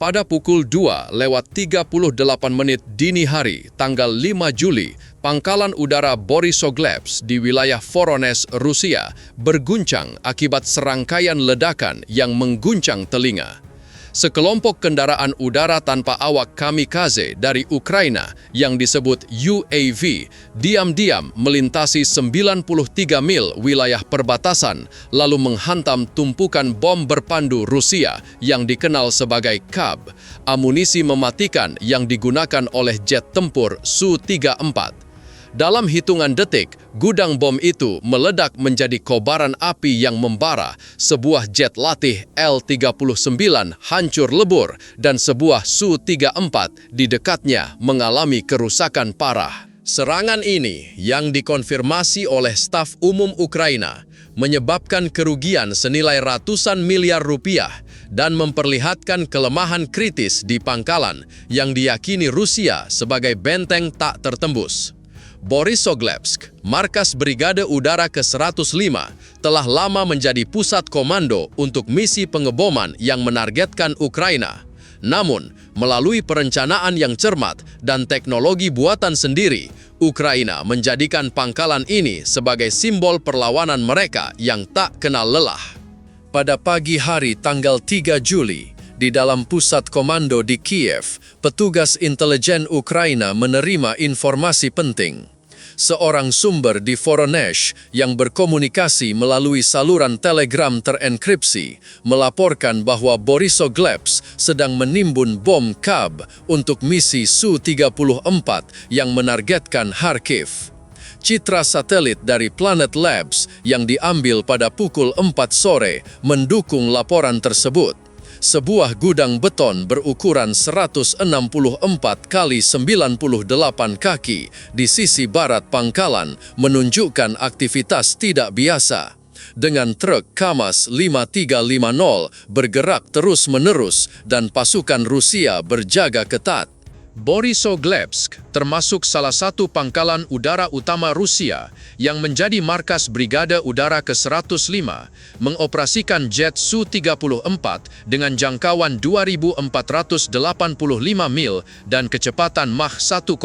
Pada pukul 2:38 dini hari, tanggal 5 Juli, Pangkalan Udara Borisovlebsk di wilayah Voronezh, Rusia, berguncang akibat serangkaian ledakan yang mengguncang telinga. Sekelompok kendaraan udara tanpa awak kamikaze dari Ukraina yang disebut UAV diam-diam melintasi 93 mil wilayah perbatasan lalu menghantam tumpukan bom berpandu Rusia yang dikenal sebagai KAB, amunisi mematikan yang digunakan oleh jet tempur Su-34. Dalam hitungan detik, gudang bom itu meledak menjadi kobaran api yang membara, sebuah jet latih L-39 hancur lebur, dan sebuah Su-34 di dekatnya mengalami kerusakan parah. Serangan ini, yang dikonfirmasi oleh staf umum Ukraina, menyebabkan kerugian senilai ratusan miliar rupiah dan memperlihatkan kelemahan kritis di pangkalan yang diyakini Rusia sebagai benteng tak tertembus. Borisovlebsk, markas Brigade Udara ke-105, telah lama menjadi pusat komando untuk misi pengeboman yang menargetkan Ukraina. Namun, melalui perencanaan yang cermat dan teknologi buatan sendiri, Ukraina menjadikan pangkalan ini sebagai simbol perlawanan mereka yang tak kenal lelah. Pada pagi hari tanggal 3 Juli, di dalam pusat komando di Kiev, petugas intelijen Ukraina menerima informasi penting. Seorang sumber di Voronezh yang berkomunikasi melalui saluran telegram terenkripsi melaporkan bahwa Borisovlebsk sedang menimbun bom KAB untuk misi Su-34 yang menargetkan Kharkiv. Citra satelit dari Planet Labs yang diambil pada pukul 4 sore mendukung laporan tersebut. Sebuah gudang beton berukuran 164 kali 98 kaki di sisi barat pangkalan menunjukkan aktivitas tidak biasa. Dengan truk Kamaz 5350 bergerak terus-menerus dan pasukan Rusia berjaga ketat. Borisovlebsk termasuk salah satu pangkalan udara utama Rusia yang menjadi markas Brigade Udara ke-105, mengoperasikan jet Su-34 dengan jangkauan 2.485 mil dan kecepatan Mach 1,8,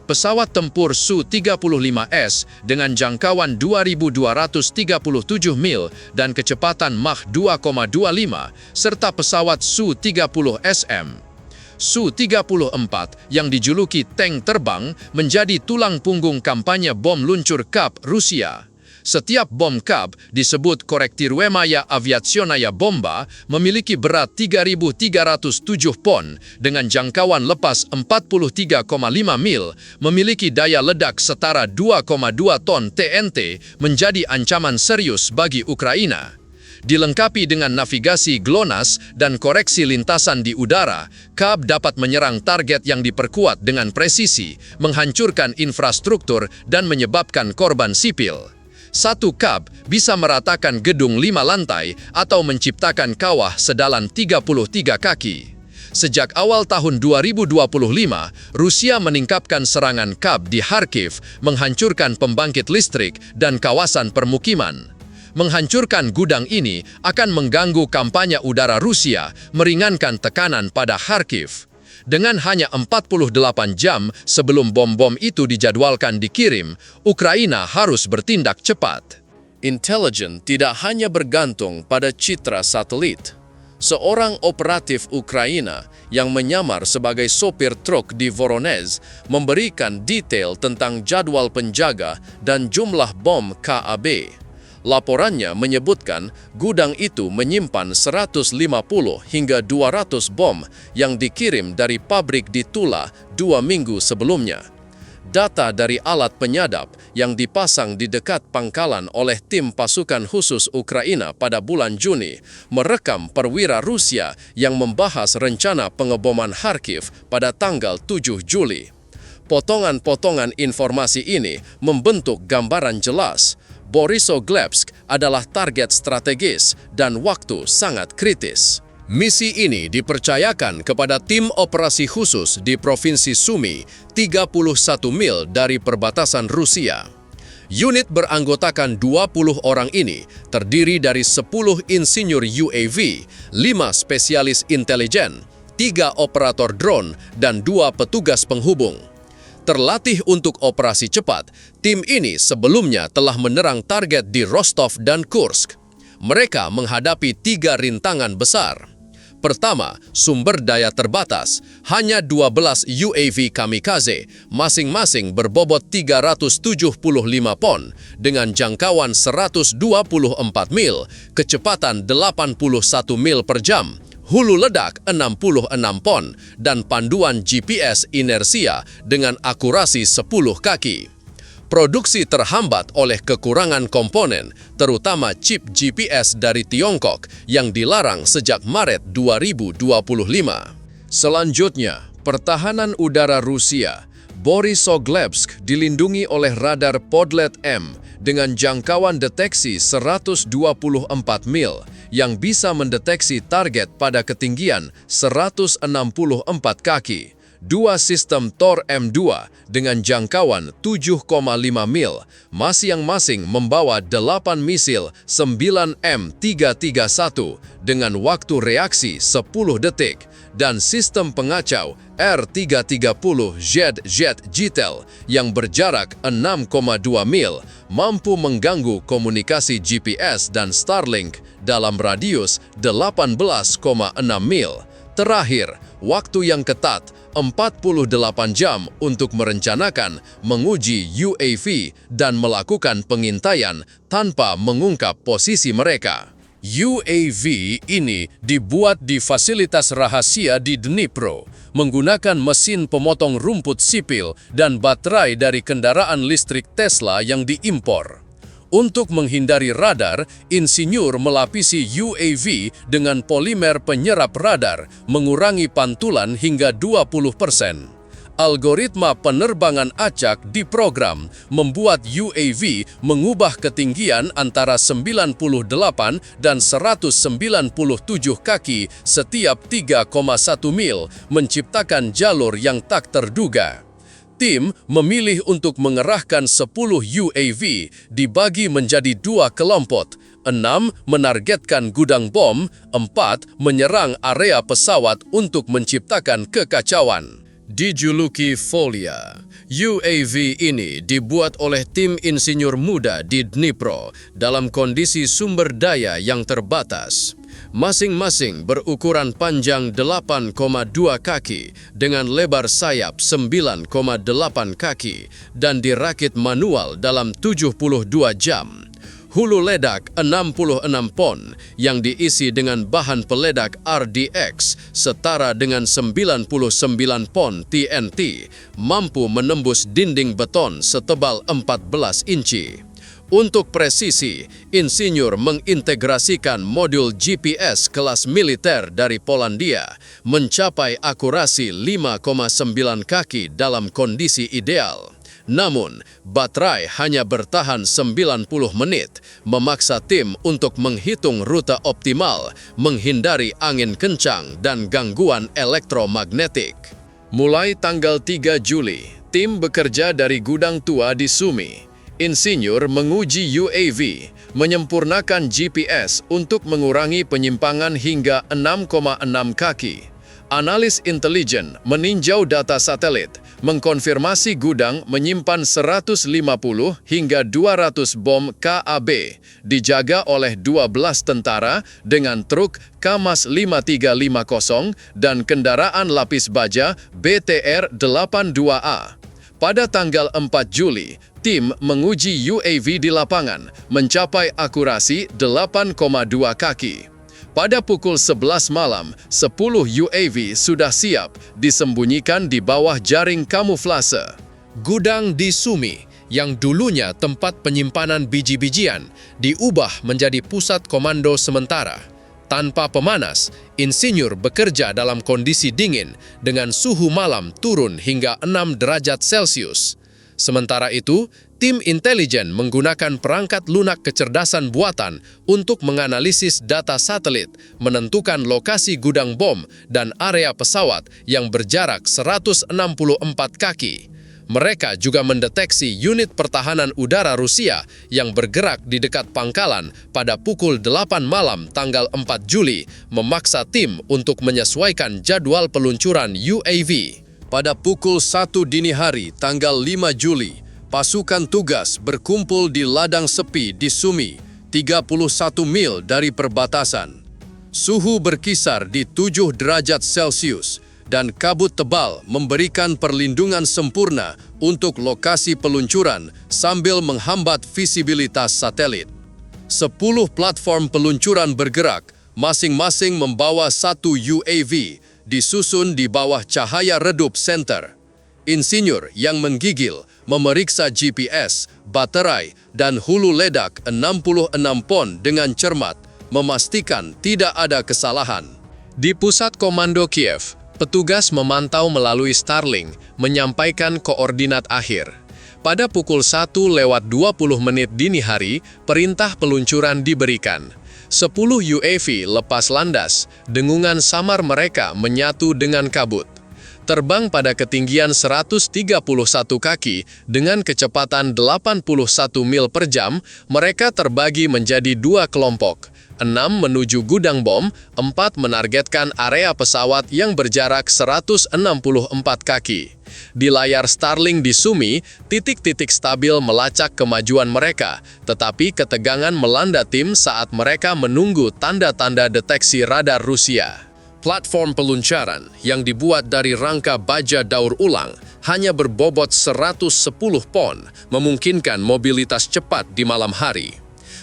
pesawat tempur Su-35S dengan jangkauan 2.237 mil dan kecepatan Mach 2,25, serta pesawat Su-30SM. Su-34 yang dijuluki tank terbang menjadi tulang punggung kampanye bom luncur KAB Rusia. Setiap bom KAB disebut Korektirwemaya Aviationaya Bomba memiliki berat 3.307 pon dengan jangkauan lepas 43,5 mil, memiliki daya ledak setara 2,2 ton TNT, menjadi ancaman serius bagi Ukraina. Dilengkapi dengan navigasi GLONASS dan koreksi lintasan di udara, KAB dapat menyerang target yang diperkuat dengan presisi, menghancurkan infrastruktur, dan menyebabkan korban sipil. Satu KAB bisa meratakan gedung 5 lantai atau menciptakan kawah sedalam 33 kaki. Sejak awal tahun 2025, Rusia meningkatkan serangan KAB di Kharkiv, menghancurkan pembangkit listrik dan kawasan permukiman. Menghancurkan gudang ini akan mengganggu kampanye udara Rusia, meringankan tekanan pada Kharkiv. Dengan hanya 48 jam sebelum bom-bom itu dijadwalkan dikirim, Ukraina harus bertindak cepat. Intelijen tidak hanya bergantung pada citra satelit. Seorang operatif Ukraina yang menyamar sebagai sopir truk di Voronezh memberikan detail tentang jadwal penjaga dan jumlah bom KAB. Laporannya menyebutkan gudang itu menyimpan 150 hingga 200 bom yang dikirim dari pabrik di Tula 2 minggu sebelumnya. Data dari alat penyadap yang dipasang di dekat pangkalan oleh tim pasukan khusus Ukraina pada bulan Juni merekam perwira Rusia yang membahas rencana pengeboman Kharkiv pada tanggal 7 Juli. Potongan-potongan informasi ini membentuk gambaran jelas. Borisovlebsk adalah target strategis dan waktu sangat kritis. Misi ini dipercayakan kepada tim operasi khusus di Provinsi Sumy, 31 mil dari perbatasan Rusia. Unit beranggotakan 20 orang ini terdiri dari 10 insinyur UAV, 5 spesialis intelijen, 3 operator drone, dan 2 petugas penghubung. Terlatih untuk operasi cepat, tim ini sebelumnya telah menyerang target di Rostov dan Kursk. Mereka menghadapi 3 rintangan besar. Pertama, sumber daya terbatas. Hanya 12 UAV kamikaze, masing-masing berbobot 375 pon, dengan jangkauan 124 mil, kecepatan 81 mil per jam, hulu ledak 66 pon, dan panduan GPS inersia dengan akurasi 10 kaki. Produksi terhambat oleh kekurangan komponen, terutama chip GPS dari Tiongkok yang dilarang sejak Maret 2025. Selanjutnya, pertahanan udara Rusia. Borisogledsk dilindungi oleh radar Podlet M dengan jangkauan deteksi 124 mil yang bisa mendeteksi target pada ketinggian 164 kaki. 2 sistem Tor M2 dengan jangkauan 7,5 mil, masing-masing membawa 8 misil 9M331 dengan waktu reaksi 10 detik, dan sistem pengacau R330Z JETEL yang berjarak 6,2 mil, mampu mengganggu komunikasi GPS dan Starlink dalam radius 18,6 mil. Terakhir, waktu yang ketat 48 jam untuk merencanakan, menguji UAV, dan melakukan pengintaian tanpa mengungkap posisi mereka. UAV ini dibuat di fasilitas rahasia di Dnipro, menggunakan mesin pemotong rumput sipil dan baterai dari kendaraan listrik Tesla yang diimpor. Untuk menghindari radar, insinyur melapisi UAV dengan polimer penyerap radar, mengurangi pantulan hingga 20%. Algoritma penerbangan acak diprogram membuat UAV mengubah ketinggian antara 98 dan 197 kaki setiap 3,1 mil, menciptakan jalur yang tak terduga. Tim memilih untuk mengerahkan 10 UAV dibagi menjadi 2 kelompok. 6 menargetkan gudang bom, 4 menyerang area pesawat untuk menciptakan kekacauan. Dijuluki Folia, UAV ini dibuat oleh tim insinyur muda di Dnipro dalam kondisi sumber daya yang terbatas. Masing-masing berukuran panjang 8,2 kaki dengan lebar sayap 9,8 kaki dan dirakit manual dalam 72 jam. Hulu ledak 66 pon yang diisi dengan bahan peledak RDX setara dengan 99 pon TNT mampu menembus dinding beton setebal 14 inci. Untuk presisi, insinyur mengintegrasikan modul GPS kelas militer dari Polandia mencapai akurasi 5,9 kaki dalam kondisi ideal. Namun, baterai hanya bertahan 90 menit, memaksa tim untuk menghitung rute optimal, menghindari angin kencang dan gangguan elektromagnetik. Mulai tanggal 3 Juli, tim bekerja dari gudang tua di Sumy. Insinyur menguji UAV, menyempurnakan GPS untuk mengurangi penyimpangan hingga 6,6 kaki. Analis intelijen meninjau data satelit, mengkonfirmasi gudang menyimpan 150 hingga 200 bom KAB, dijaga oleh 12 tentara dengan truk Kamaz 5350 dan kendaraan lapis baja BTR-82A. Pada tanggal 4 Juli, tim menguji UAV di lapangan, mencapai akurasi 8,2 kaki. Pada pukul 11 malam, 10 UAV sudah siap disembunyikan di bawah jaring kamuflase. Gudang di Sumy, yang dulunya tempat penyimpanan biji-bijian, diubah menjadi pusat komando sementara. Tanpa pemanas, insinyur bekerja dalam kondisi dingin dengan suhu malam turun hingga 6 derajat Celcius. Sementara itu, tim intelijen menggunakan perangkat lunak kecerdasan buatan untuk menganalisis data satelit, menentukan lokasi gudang bom dan area pesawat yang berjarak 164 kaki. Mereka juga mendeteksi unit pertahanan udara Rusia yang bergerak di dekat pangkalan pada pukul 8 malam tanggal 4 Juli, memaksa tim untuk menyesuaikan jadwal peluncuran UAV. Pada pukul 1 dini hari tanggal 5 Juli, pasukan tugas berkumpul di ladang sepi di Sumy, 31 mil dari perbatasan. Suhu berkisar di 7 derajat Celcius dan kabut tebal memberikan perlindungan sempurna untuk lokasi peluncuran sambil menghambat visibilitas satelit. 10 platform peluncuran bergerak, masing-masing membawa satu UAV, disusun di bawah cahaya redup center. Insinyur yang menggigil memeriksa GPS, baterai, dan hulu ledak 66 pon dengan cermat, memastikan tidak ada kesalahan. Di pusat komando Kiev, petugas memantau melalui Starlink, menyampaikan koordinat akhir. Pada pukul 1:20 dini hari, perintah peluncuran diberikan. 10 UAV lepas landas, dengungan samar mereka menyatu dengan kabut. Terbang pada ketinggian 131 kaki dengan kecepatan 81 mil per jam, mereka terbagi menjadi 2 kelompok. 6 menuju gudang bom, 4 menargetkan area pesawat yang berjarak 164 kaki. Di layar Starlink di Sumy, titik-titik stabil melacak kemajuan mereka, tetapi ketegangan melanda tim saat mereka menunggu tanda-tanda deteksi radar Rusia. Platform peluncuran yang dibuat dari rangka baja daur ulang hanya berbobot 110 pon, memungkinkan mobilitas cepat di malam hari.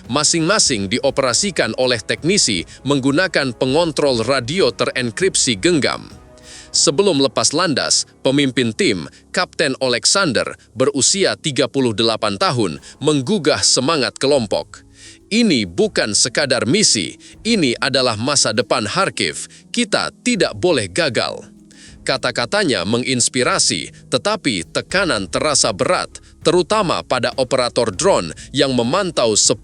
Masing-masing dioperasikan oleh teknisi menggunakan pengontrol radio terenkripsi genggam. Sebelum lepas landas, pemimpin tim, Kapten Alexander, berusia 38 tahun, menggugah semangat kelompok. Ini bukan sekadar misi, ini adalah masa depan Kharkiv. Kita tidak boleh gagal. Kata-katanya menginspirasi, tetapi tekanan terasa berat, terutama pada operator drone yang memantau 10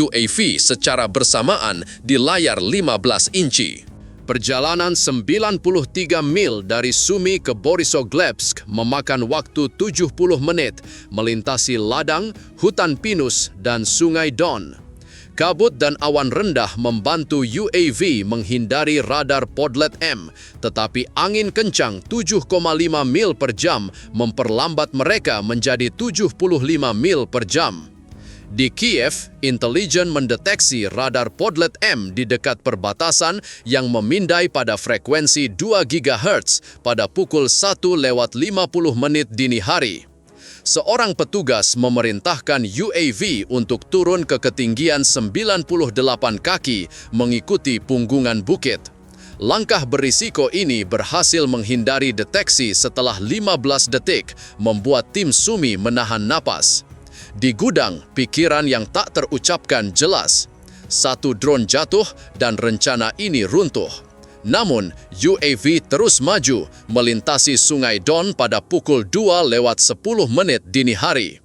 UAV secara bersamaan di layar 15 inci. Perjalanan 93 mil dari Sumy ke Borisoglepsk memakan waktu 70 menit, melintasi ladang, hutan pinus, dan sungai Don. Kabut dan awan rendah membantu UAV menghindari radar Podlet M, tetapi angin kencang 7,5 mil per jam memperlambat mereka menjadi 75 mil per jam. Di Kiev, intelijen mendeteksi radar Podlet M di dekat perbatasan yang memindai pada frekuensi 2 GHz pada pukul 1:50 dini hari. Seorang petugas memerintahkan UAV untuk turun ke ketinggian 98 kaki mengikuti punggungan bukit. Langkah berisiko ini berhasil menghindari deteksi setelah 15 detik, membuat tim Sumy menahan napas. Di gudang, pikiran yang tak terucapkan jelas. Satu drone jatuh dan rencana ini runtuh. Namun, UAV terus maju, melintasi sungai Don pada pukul 2:10 dini hari.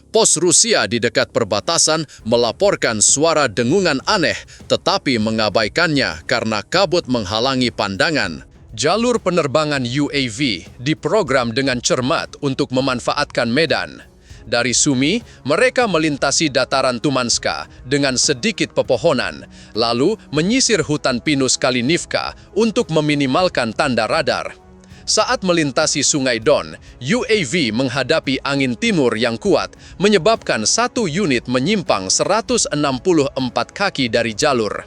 Pos Rusia di dekat perbatasan melaporkan suara dengungan aneh, tetapi mengabaikannya karena kabut menghalangi pandangan. Jalur penerbangan UAV diprogram dengan cermat untuk memanfaatkan medan. Dari Sumy, mereka melintasi dataran Tumanska dengan sedikit pepohonan, lalu menyisir hutan pinus Kalinivka untuk meminimalkan tanda radar. Saat melintasi sungai Don, UAV menghadapi angin timur yang kuat, menyebabkan satu unit menyimpang 164 kaki dari jalur.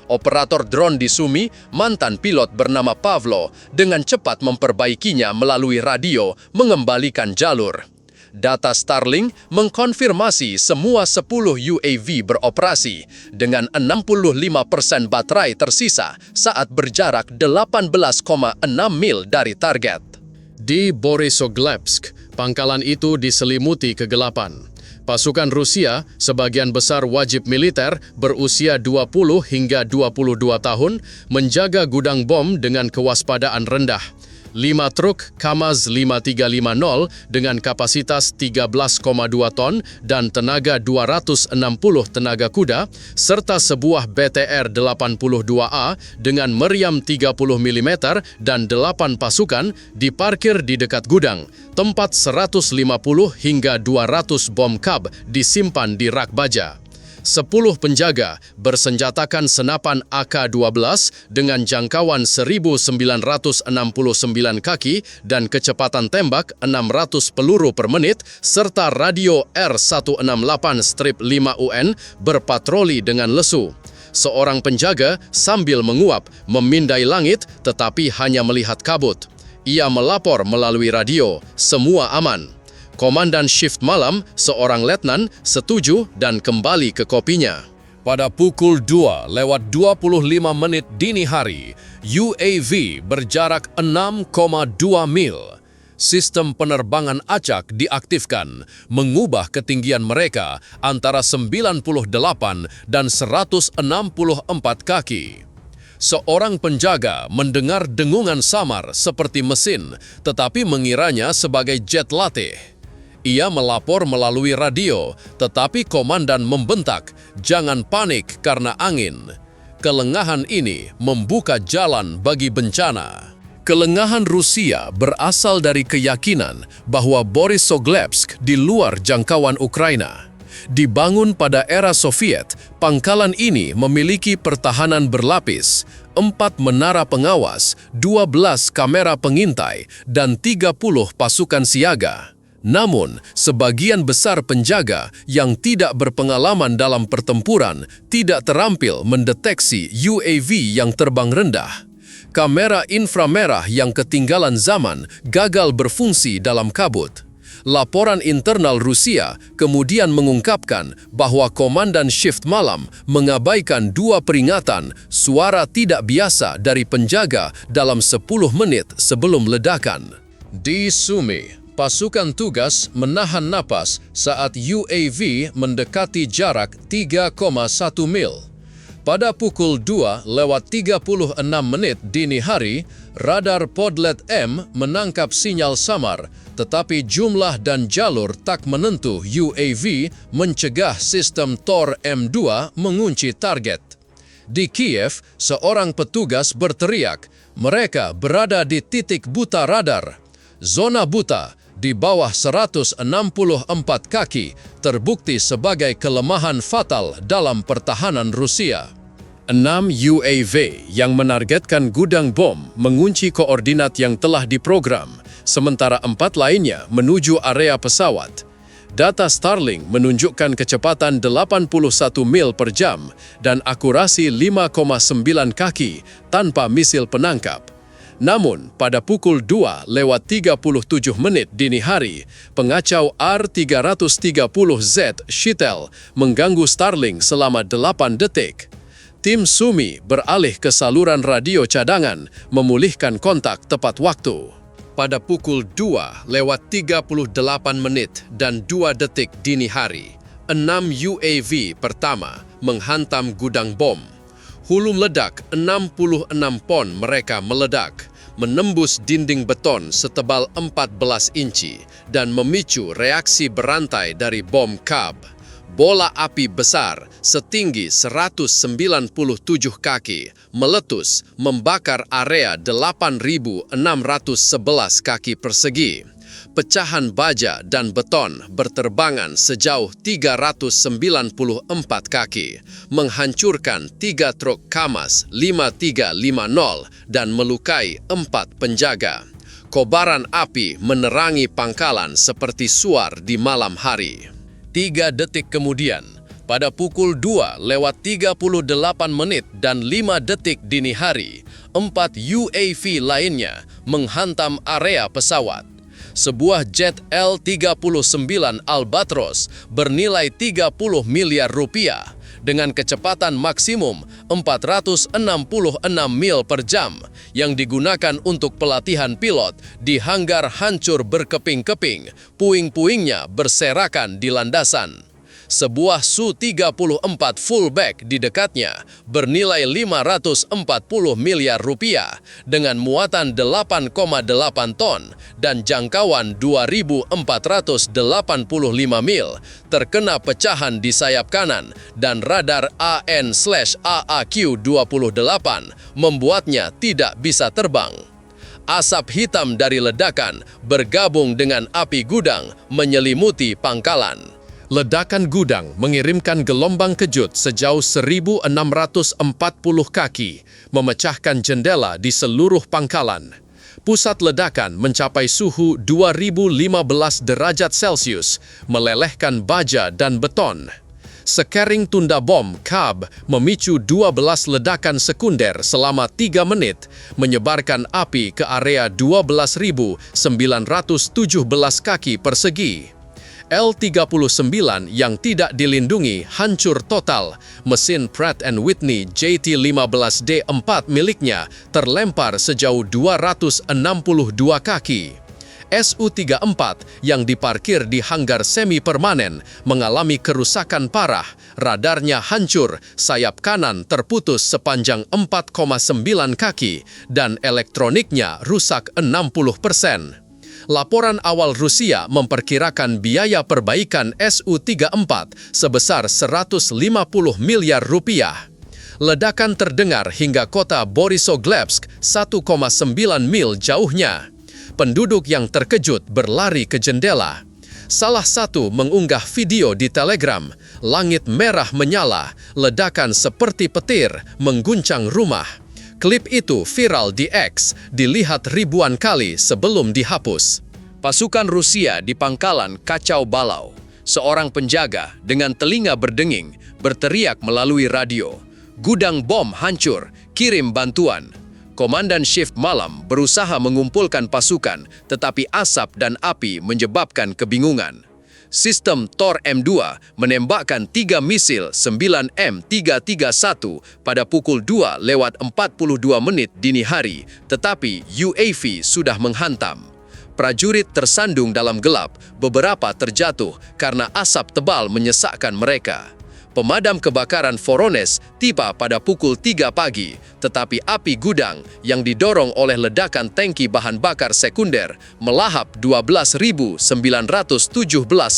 Operator drone di Sumy, mantan pilot bernama Pavlo, dengan cepat memperbaikinya melalui radio, mengembalikan jalur. Data Starlink mengkonfirmasi semua 10 UAV beroperasi dengan 65% baterai tersisa saat berjarak 18,6 mil dari target. Di Borisoglepsk, pangkalan itu diselimuti kegelapan. Pasukan Rusia, sebagian besar wajib militer berusia 20 hingga 22 tahun, menjaga gudang bom dengan kewaspadaan rendah. 5 truk Kamaz 5350 dengan kapasitas 13,2 ton dan tenaga 260 tenaga kuda, serta sebuah BTR 82A dengan meriam 30 mm dan 8 pasukan diparkir di dekat gudang. Tempat 150 hingga 200 bom KAB disimpan di rak baja. 10 penjaga bersenjatakan senapan AK-12 dengan jangkauan 1969 kaki dan kecepatan tembak 600 peluru per menit serta radio R168-5UN berpatroli dengan lesu. Seorang penjaga sambil menguap memindai langit tetapi hanya melihat kabut. Ia melapor melalui radio, semua aman. Komandan shift malam, seorang letnan, setuju dan kembali ke kopinya. Pada pukul 2:25 dini hari, UAV berjarak 6,2 mil. Sistem penerbangan acak diaktifkan, mengubah ketinggian mereka antara 98 dan 164 kaki. Seorang penjaga mendengar dengungan samar seperti mesin, tetapi mengiranya sebagai jet latih. Ia melapor melalui radio, tetapi komandan membentak, "Jangan panik karena angin." Kelengahan ini membuka jalan bagi bencana. Kelengahan Rusia berasal dari keyakinan bahwa Borisoglepsk di luar jangkauan Ukraina. Dibangun pada era Soviet, pangkalan ini memiliki pertahanan berlapis, 4 menara pengawas, 12 kamera pengintai, dan 30 pasukan siaga. Namun, sebagian besar penjaga yang tidak berpengalaman dalam pertempuran tidak terampil mendeteksi UAV yang terbang rendah. Kamera inframerah yang ketinggalan zaman gagal berfungsi dalam kabut. Laporan internal Rusia kemudian mengungkapkan bahwa komandan shift malam mengabaikan 2 peringatan suara tidak biasa dari penjaga dalam 10 menit sebelum ledakan. Di Sumy, pasukan tugas menahan napas saat UAV mendekati jarak 3,1 mil. Pada pukul 2:36 dini hari, radar Podlet M menangkap sinyal samar, tetapi jumlah dan jalur tak menentu UAV mencegah sistem Tor M2 mengunci target. Di Kiev, seorang petugas berteriak, "Mereka berada di titik buta radar." Zona buta di bawah 164 kaki terbukti sebagai kelemahan fatal dalam pertahanan Rusia. 6 UAV yang menargetkan gudang bom mengunci koordinat yang telah diprogram, sementara 4 lainnya menuju area pesawat. Data Starlink menunjukkan kecepatan 81 mil per jam dan akurasi 5,9 kaki tanpa misil penangkap. Namun, pada pukul 2:37 dini hari, pengacau R330Z Shitel mengganggu Starlink selama 8 detik. Tim Sumy beralih ke saluran radio cadangan, memulihkan kontak tepat waktu. Pada pukul 2:38 dan 2 detik dini hari, 6 UAV pertama menghantam gudang bom. Hulu ledak 66 pon mereka meledak, menembus dinding beton setebal 14 inci dan memicu reaksi berantai dari bom KAB. Bola api besar setinggi 197 kaki meletus membakar area 8.611 kaki persegi. Pecahan baja dan beton berterbangan sejauh 394 kaki, menghancurkan 3 truk Kamaz 5350 dan melukai 4 penjaga. Kobaran api menerangi pangkalan seperti suar di malam hari. 3 detik kemudian, pada pukul 2:38 dan 5 detik dini hari, 4 UAV lainnya menghantam area pesawat. Sebuah jet L-39 Albatros bernilai 30 miliar rupiah dengan kecepatan maksimum 466 mil per jam yang digunakan untuk pelatihan pilot di hanggar hancur berkeping-keping, puing-puingnya berserakan di landasan. Sebuah Su-34 fullback di dekatnya bernilai 540 miliar rupiah dengan muatan 8,8 ton dan jangkauan 2.485 mil terkena pecahan di sayap kanan dan radar AN/AAQ-28 membuatnya tidak bisa terbang. Asap hitam dari ledakan bergabung dengan api gudang menyelimuti pangkalan. Ledakan gudang mengirimkan gelombang kejut sejauh 1.640 kaki, memecahkan jendela di seluruh pangkalan. Pusat ledakan mencapai suhu 2015 derajat Celcius, melelehkan baja dan beton. Sekering tunda bom KAB memicu 12 ledakan sekunder selama 3 menit, menyebarkan api ke area 12.917 kaki persegi. L-39 yang tidak dilindungi hancur total. Mesin Pratt & Whitney JT-15D4 miliknya terlempar sejauh 262 kaki. Su-34 yang diparkir di hanggar semi permanen mengalami kerusakan parah, radarnya hancur, sayap kanan terputus sepanjang 4,9 kaki, dan elektroniknya rusak 60%. Laporan awal Rusia memperkirakan biaya perbaikan Su-34 sebesar 150 miliar rupiah. Ledakan terdengar hingga kota Borisoglepsk 1,9 mil jauhnya. Penduduk yang terkejut berlari ke jendela. Salah satu mengunggah video di Telegram. Langit merah menyala, ledakan seperti petir mengguncang rumah. Klip itu viral di X, dilihat ribuan kali sebelum dihapus. Pasukan Rusia di pangkalan kacau balau. Seorang penjaga dengan telinga berdenging berteriak melalui radio, "Gudang bom hancur, kirim bantuan." Komandan shift malam berusaha mengumpulkan pasukan, tetapi asap dan api menyebabkan kebingungan. Sistem Tor M2 menembakkan 3 misil 9M331 pada pukul 2:42 dini hari, tetapi UAV sudah menghantam. Prajurit tersandung dalam gelap, beberapa terjatuh karena asap tebal menyesakkan mereka. Pemadam kebakaran Voronezh tiba pada pukul 3 pagi, tetapi api gudang yang didorong oleh ledakan tangki bahan bakar sekunder melahap 12.917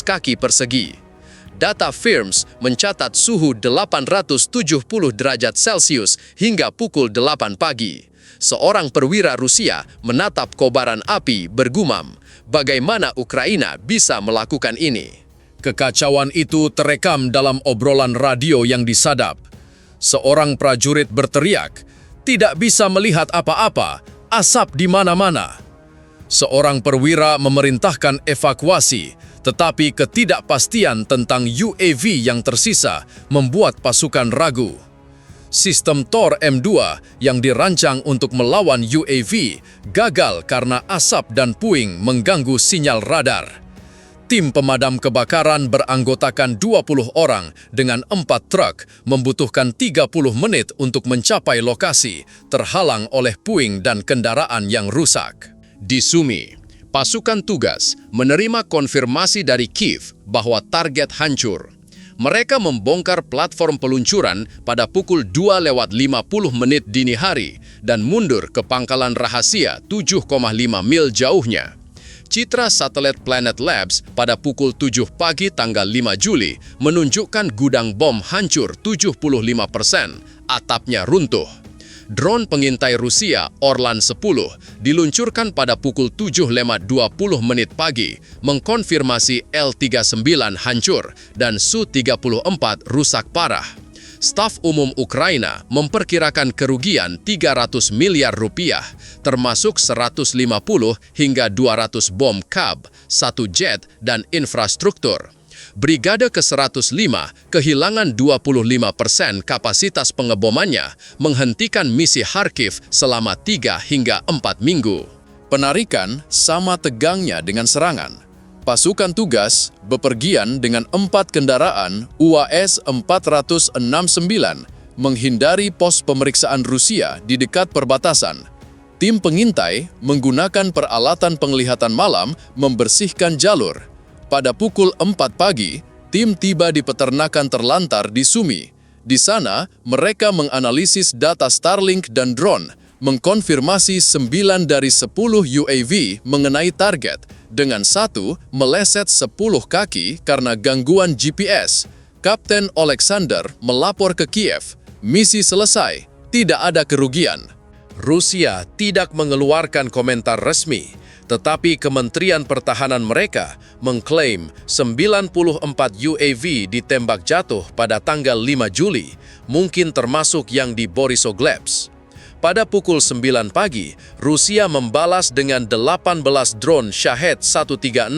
kaki persegi. Data Firms mencatat suhu 870 derajat Celcius hingga pukul 8 pagi. Seorang perwira Rusia menatap kobaran api bergumam, bagaimana Ukraina bisa melakukan ini? Kekacauan itu terekam dalam obrolan radio yang disadap. Seorang prajurit berteriak, "Tidak bisa melihat apa-apa, asap di mana-mana." Seorang perwira memerintahkan evakuasi, tetapi ketidakpastian tentang UAV yang tersisa membuat pasukan ragu. Sistem Tor M2 yang dirancang untuk melawan UAV gagal karena asap dan puing mengganggu sinyal radar. Tim pemadam kebakaran beranggotakan 20 orang dengan 4 truk membutuhkan 30 menit untuk mencapai lokasi, terhalang oleh puing dan kendaraan yang rusak. Di Sumy, pasukan tugas menerima konfirmasi dari Kiev bahwa target hancur. Mereka membongkar platform peluncuran pada pukul 2:50 dini hari dan mundur ke pangkalan rahasia 7,5 mil jauhnya. Citra satelit Planet Labs pada pukul 7 pagi tanggal 5 Juli menunjukkan gudang bom hancur 75%, atapnya runtuh. Drone pengintai Rusia Orlan 10 diluncurkan pada pukul 7:20 pagi, mengkonfirmasi L-39 hancur dan Su-34 rusak parah. Staf Umum Ukraina memperkirakan kerugian 300 miliar rupiah, termasuk 150 hingga 200 bom KAB, 1 jet, dan infrastruktur. Brigade ke-105 kehilangan 25% kapasitas pengebomannya, menghentikan misi Kharkiv selama 3 hingga 4 minggu. Penarikan sama tegangnya dengan serangan. Pasukan tugas bepergian dengan 4 kendaraan UAS 469 menghindari pos pemeriksaan Rusia di dekat perbatasan. Tim pengintai menggunakan peralatan penglihatan malam membersihkan jalur. Pada pukul 4 pagi, Tim tiba di peternakan terlantar di Sumi. Di sana, mereka menganalisis data Starlink dan drone, mengkonfirmasi 9 dari 10 UAV mengenai target, dengan satu meleset 10 kaki karena gangguan GPS. Kapten Alexander melapor ke Kiev, misi selesai, tidak ada kerugian. Rusia tidak mengeluarkan komentar resmi, tetapi Kementerian Pertahanan mereka mengklaim 94 UAV ditembak jatuh pada tanggal 5 Juli, mungkin termasuk yang di Borisogledsk. Pada pukul 9 pagi, Rusia membalas dengan 18 drone Shahed 136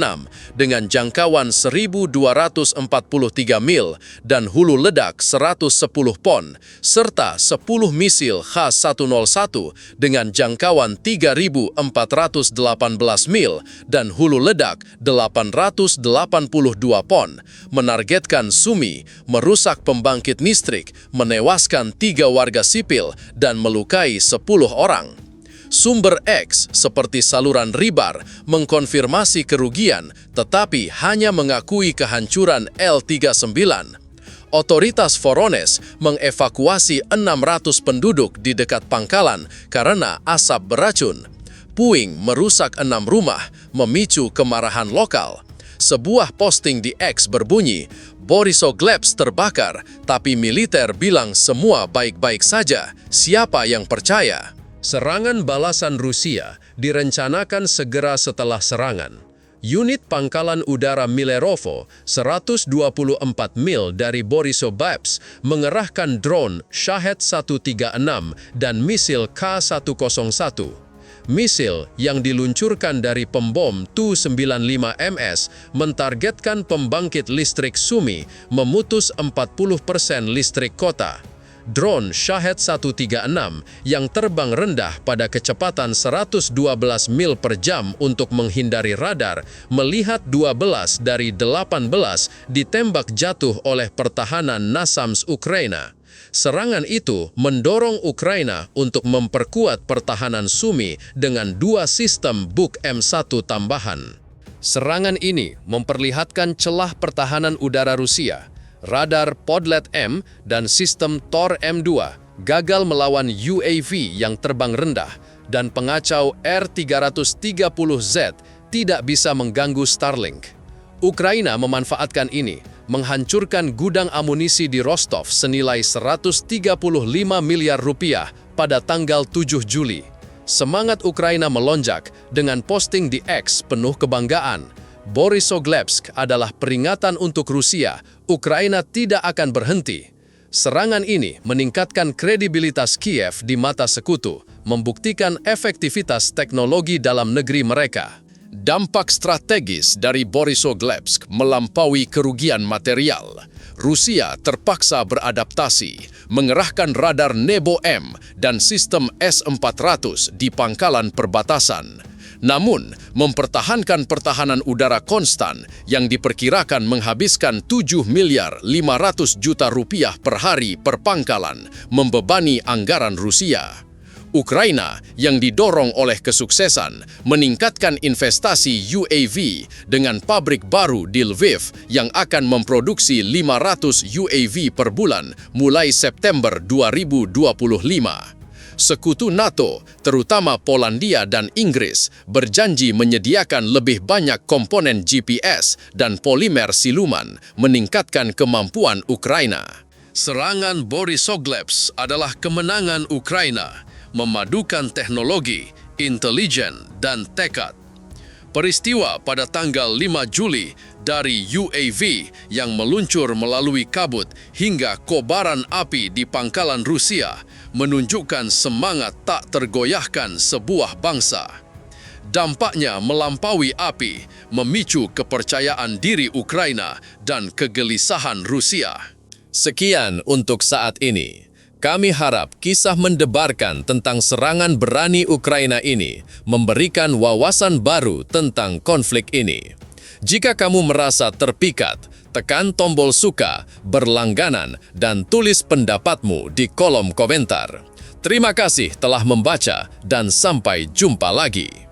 dengan jangkauan 1.243 mil dan hulu ledak 110 pon, serta 10 misil H-101 dengan jangkauan 3.418 mil dan hulu ledak 882 pon, menargetkan Sumi, merusak pembangkit listrik, menewaskan 3 warga sipil, dan melukai 10 orang. Sumber X seperti saluran Ribar mengkonfirmasi kerugian tetapi hanya mengakui kehancuran L-39. Otoritas Voronezh mengevakuasi 600 penduduk di dekat pangkalan karena asap beracun. Puing merusak 6 rumah, memicu kemarahan lokal. Sebuah posting di X berbunyi, Borisogledsk terbakar, tapi militer bilang semua baik-baik saja. Siapa yang percaya? Serangan balasan Rusia direncanakan segera setelah serangan. Unit Pangkalan Udara Milerovo, 124 mil dari Borisogledsk, mengerahkan drone Shahed 136 dan misil K-101. Misil yang diluncurkan dari pembom Tu-95MS mentargetkan pembangkit listrik Sumi, memutus 40% listrik kota. Drone Shahed 136 yang terbang rendah pada kecepatan 112 mil per jam untuk menghindari radar, melihat 12 dari 18 ditembak jatuh oleh pertahanan NASAMS Ukraina. Serangan itu mendorong Ukraina untuk memperkuat pertahanan Sumi dengan 2 sistem Buk M1 tambahan. Serangan ini memperlihatkan celah pertahanan udara Rusia. Radar Podlet M dan sistem Tor M2 gagal melawan UAV yang terbang rendah, dan pengacau R-330Z tidak bisa mengganggu Starlink. Ukraina memanfaatkan ini, menghancurkan gudang amunisi di Rostov senilai 135 miliar rupiah pada tanggal 7 Juli. Semangat Ukraina melonjak dengan posting di X penuh kebanggaan. Borisogledsk adalah peringatan untuk Rusia, Ukraina tidak akan berhenti. Serangan ini meningkatkan kredibilitas Kiev di mata sekutu, membuktikan efektivitas teknologi dalam negeri mereka. Dampak strategis dari Borisogledsk melampaui kerugian material. Rusia terpaksa beradaptasi, mengerahkan radar Nebo M dan sistem S-400 di pangkalan perbatasan. Namun, mempertahankan pertahanan udara konstan yang diperkirakan menghabiskan 7 miliar 500 juta rupiah per hari per pangkalan, membebani anggaran Rusia. Ukraina yang didorong oleh kesuksesan meningkatkan investasi UAV dengan pabrik baru di Lviv yang akan memproduksi 500 UAV per bulan mulai September 2025. Sekutu NATO, terutama Polandia dan Inggris, berjanji menyediakan lebih banyak komponen GPS dan polimer siluman, meningkatkan kemampuan Ukraina. Serangan Borisogledsk adalah kemenangan Ukraina, memadukan teknologi, intelijen, dan tekad. Peristiwa pada tanggal 5 Juli dari UAV yang meluncur melalui kabut hingga kobaran api di pangkalan Rusia menunjukkan semangat tak tergoyahkan sebuah bangsa. Dampaknya melampaui api, memicu kepercayaan diri Ukraina dan kegelisahan Rusia. Sekian untuk saat ini. Kami harap kisah mendebarkan tentang serangan berani Ukraina ini memberikan wawasan baru tentang konflik ini. Jika kamu merasa terpikat, tekan tombol suka, berlangganan, dan tulis pendapatmu di kolom komentar. Terima kasih telah membaca dan sampai jumpa lagi.